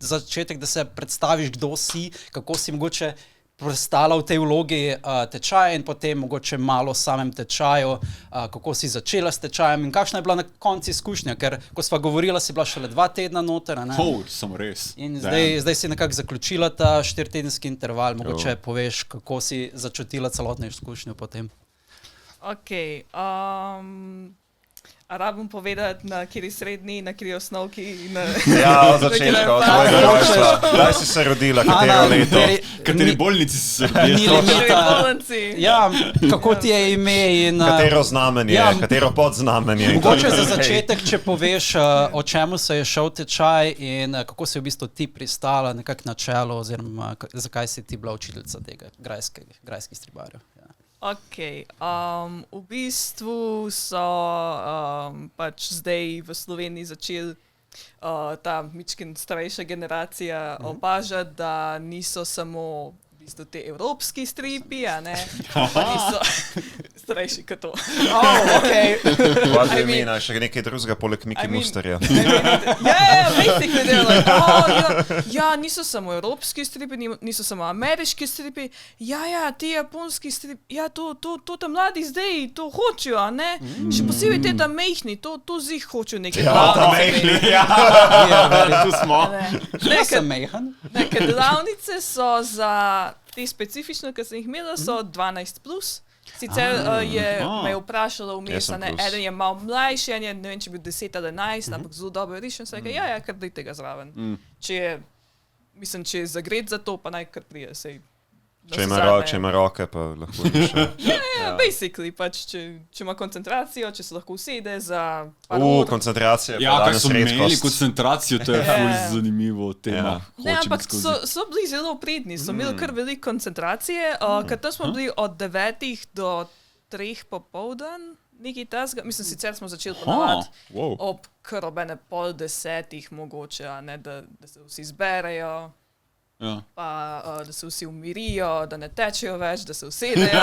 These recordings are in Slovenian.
začetek, da se predstaviš, kdo si, kako si mogoče prestala v tej vlogi tečaja in potem mogoče malo o samem tečaju, kako si začela s tečajem in kakšna je bila na koncu izkušnja, ker ko sva govorila, si bila šele 2 tedna noter, ne? Samo res. In zdaj si nekako zaključila ta 4-tedenski interval, mogoče poveš, kako si začutila celotno izkušnjo potem. A rabim povedati, na kateri srednji, na kateri osnovki? Ja, od začetka, od tvojega rojstva. Kdaj si se rodila, katero leto? Kateri bolnici si se rodila? Ni limita. Bolnici. Ja, kako ti je ime in... Katero znamenje, katero podznamenje. Mogoče za začetek, če poveš, o čemu se je šel tečaj in kako si v bistvu ti pristala nekako na čelo oziroma zakaj si ti bila učiteljica tega grajskih stribarjev. V bistvu so pač zdaj v Sloveniji začeli ta mičken starejša generacija opažati, da niso samo v bistvu te evropski stripi, a ne, pa niso starejši kot to. Hvala imena, še nekaj drugega poleg Miki Musterja. Niso samo evropski stripi, niso samo ameriški stripi, ti japonski stripi, to tam mladi zdaj, to hočejo, a ne? Še posebej te tam mejhni, to zih hočejo nekaj. Ta mejhni, tu smo. Sem mejhan. Neke delavnice so za te specifične, ki sem jih imela, so 12+. Sicer me je vprašalo vmes, eden je malo mlajši, en je, ne vem, če bi bil 10 ali 11, ampak zelo dobro rešen, se je kar daj tega zraven. Če je zagret za to, pa naj kar prije, sej. Če ima roke, pa lahko še. Basically, pač, če ima koncentracijo, če se lahko usede za par ur. Koncentracija. Ja, kaj so imeli koncentracijo, to je ful zanimivo tema. Ne, ampak so bili zelo pridni, so imeli kar veliko koncentracije, ker tam smo bili od 9 do 3 popoldan, nekaj tasga. Mislim, sicer smo začeli ponavljati ob kar ob 9:30 mogoče, a ne, da se vsi zberejo. Pa da se vsi umirijo, da ne tečejo več, da se usedejo.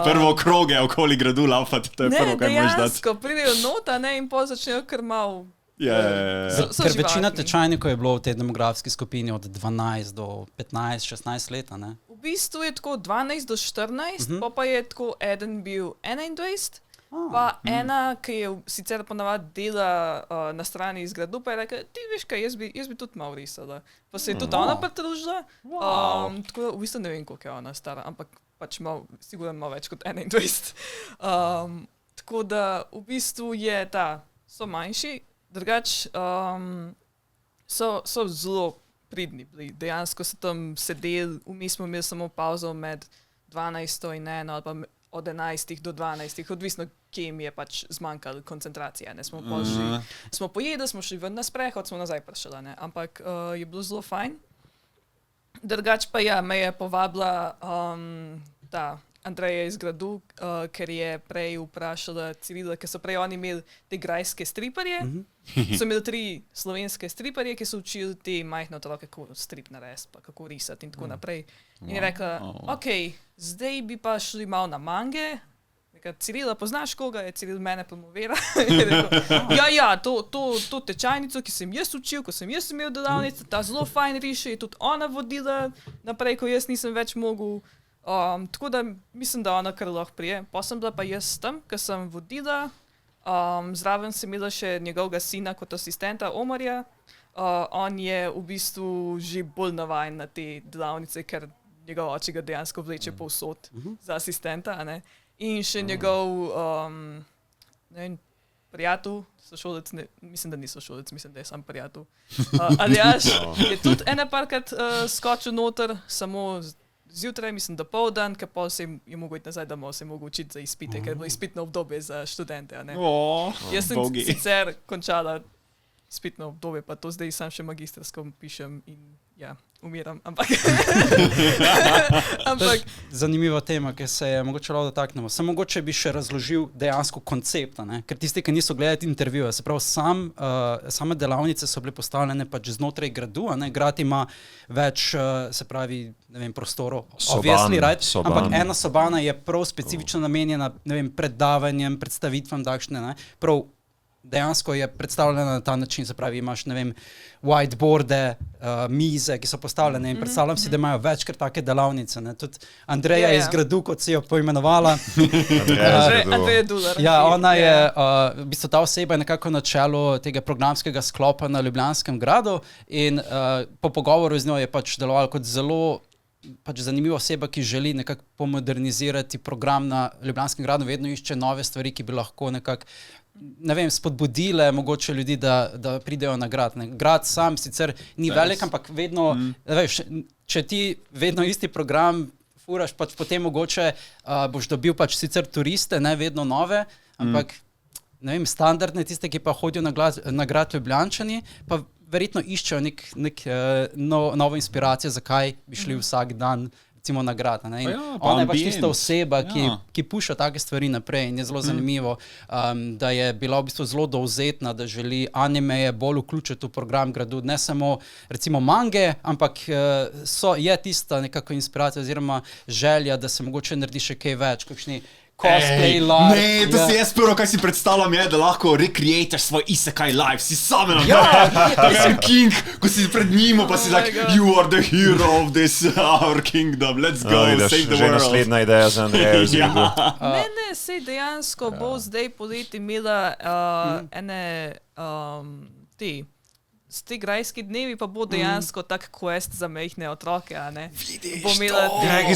Prvo kroge okoli gradu laufati, to je prvo, kaj možeš dati. Ne, dejansko pridejo nota in pol začnejo kar malo. Ker večina tečajnikov je bilo v tej demografski skupini od 12 do 15, 16 let, ne? V bistvu je tako 12 do 14, pa je tako eden bil 21, pa ena, ki je sicer ponavadi dela na strani iz gradu, pa je rekla, ti veš kaj, jaz bi tudi malo risala. Pa se je tudi ona pridružila. Tako da v bistvu ne vem, koliko je ona stara, ampak pač sigurno malo več kot 21. Tako da v bistvu je so manjši, drugač so zelo pridni bili. Dejansko so tam sedeli, vmes smo imeli samo pauzo med 12 in 1 ali pa od 11 do 12, odvisno, kje mi je pač zmanjkala koncentracija. Smo pojedli, smo šli ven na sprehod, smo nazaj prišli, ampak je bilo zelo fajn. Drugač pa me je povabila Andreja iz gradu, ker je prej vprašala Cirila, ker so prej oni imeli te grajske striparje. So imeli 3 slovenske striparje, ki so učili te majhne otroke, kako strip narediti, pa kako risati in tako naprej. In je rekla, zdaj bi pa šli malo na mange. Rekla, Cirila, poznaš koga? Je Ciril mene promovira. To tečajnico, ki sem jaz učil, ko sem jaz imel delavnice, ta zelo fajn riše, je tudi ona vodila naprej, ko jaz nisem več mogel. Tako da mislim, da ona kar lahko prije. Pa sem bila pa jaz tam, ker sem vodila. Zraven sem imela še njegovega sina kot asistenta Omarja. On je v bistvu že bolj navajen na te delavnice, ker njegov oče ga dejansko vleče povsod za asistenta. In še njegov prijatelj, sošolec, mislim, da ni sošolec, mislim, da je sam prijatelj. Aljaž je tudi ene parkrat skočil noter, samo zjutraj, mislim, dopoldan, ker pa se je mogel iti nazaj domov, se je mogel učiti za izpite, ker je bilo izpitno obdobje za študente. Jaz sem sicer končala izpitno obdobje, pa to zdaj sam še magistrsko pišem in umiram, ampak... Zanimiva tema, ki se je mogoče lahko dotaknemo. Samo mogoče bi še razložil dejansko koncept, ker tisti, ki niso gledali intervjuja, se pravi, same delavnice so bile postavljene pač znotraj gradu, grad ima več, se pravi, ne vem, prostorov, ampak ena sobana je prav specifično namenjena, ne vem, predavanjem, predstavitvam takšne, prav dejansko je predstavljena na ta način, se pravi, imaš, ne vem, whiteboarde, mize, ki so postavljene in predstavljam si, da imajo večkrat take delavnice. Ne? Tudi Andreja iz Gradu, kot si jo poimenovala. Andreja Dular. Ja, ona je, v bistvu ta oseba je nekako na čelu tega programskega sklopa na Ljubljanskem gradu in po pogovoru z njo je pač delovala kot zelo zanimiva oseba, ki želi nekako pomodernizirati program na Ljubljanskem gradu, vedno išče nove stvari, ki bi lahko nekako, ne vem, spodbudile mogoče ljudi, da pridejo na grad. Ne. Grad sam sicer ni velik, ampak vedno, veš, če ti vedno isti program furaš, pač potem mogoče boš dobil pač sicer turiste, ne vedno nove, ampak ne vem, standardne tiste, ki pa hodijo na grad Ljubljančani, pa verjetno iščejo novo inspiracijo, zakaj bi šli vsak dan recimo na grad. Ne? Ona je pač tista oseba, ki puša take stvari naprej in je zelo zanimivo, da je bila v bistvu zelo dovzetna, da želi animeje bolj vključiti v program gradu, ne samo recimo mange, ampak je tista nekako inspiracija oziroma želja, da se mogoče naredi še kaj več, kakšni cosplay live. Ne, to si jaz prvo, kaj si predstavljam, je, da lahko recreateš svoj isekai life, si sam eno. Sem king, ko si pred njim, pa si like, you are the hero of this our kingdom, let's go, save the world. Že naslednja ideja za Andreja v zidu. Ne, sej dejansko bo zdaj poleti imela s te grajski dnevi pa bo dejansko tak quest za majhne otroke, a ne? Vidiš bo imela animatorje, ki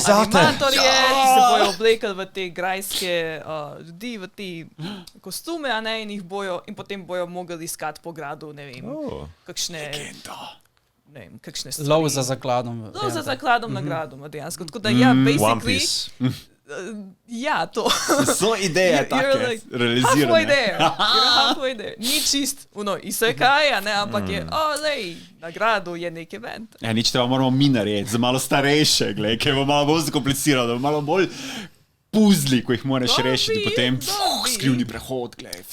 se bojo oblekali v te grajske ljudi, v te kostume, a ne, in potem bojo mogli iskati po gradu, ne vem, kakšne stvari. Lov za zakladom. Lov za zakladom na gradu, dejansko. Tako da ja, basically... Ja, to. So ideje take, realizirane. Halfway there. Ni čist, isekai, ne, ampak je, na gradu je nek event. Ja, nič teba moramo mi narediti, za malo starejše, gled, ker bo malo bolj zakomplicirano, malo bolj puzli, ko jih moraš rešiti, potem skrivni prehod, gled.